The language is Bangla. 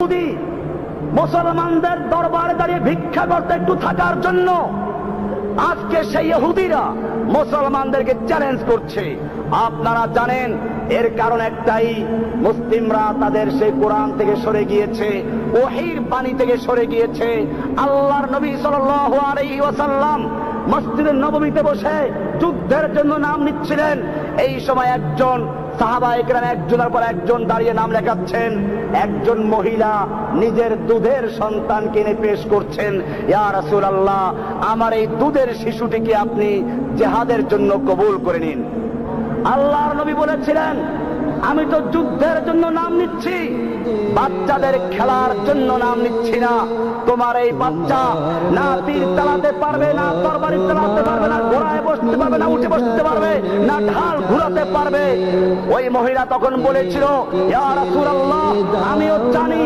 ইহুদি মুসলমানদের দরবারে দাঁড়িয়ে ভিক্ষা করতে একটু থাকার জন্য আজকে সেই ইহুদিরা মুসলমানদেরকে চ্যালেঞ্জ করছে। আপনারা জানেন এর কারণ একটাই, মুসলিমরা তাদের সেই কোরআন থেকে সরে গিয়েছে, ওহীর বাণী থেকে সরে গিয়েছে। আল্লাহর নবী সাল্লাল্লাহু আলাইহি ওয়াসাল্লাম মসজিদে নববীতে বসে যুদ্ধের জন্য নাম নিচ্ছিলেন। এই সময় একজন সাহাবায়ে কেরাম একজনের পর একজন দাঁড়িয়ে নাম লেখাচ্ছেন। একজন মহিলা নিজের দুধের সন্তানকে এনে পেশ করছেন, ইয়া রাসূলুল্লাহ, আমার এই দুধের শিশুটিকে আপনি জিহাদের জন্য কবুল করে নিন। আল্লাহর নবী বলেছিলেন, আমি তো যুদ্ধের জন্য নাম নিচ্ছি, বাচ্চাদের খেলার জন্য নাম নিচ্ছি না। তোমার এই বাচ্চা না তীর চালাতে পারবে, না তরবারি চালাতে পারবে, না ঘোড়ায় বসতে পারবে, না উঠে বসতে পারবে, না ঢাল ঘুরাতে পারবে। ওই মহিলা তখন বলেছিল, ইয়া রাসূলুল্লাহ, আমিও জানি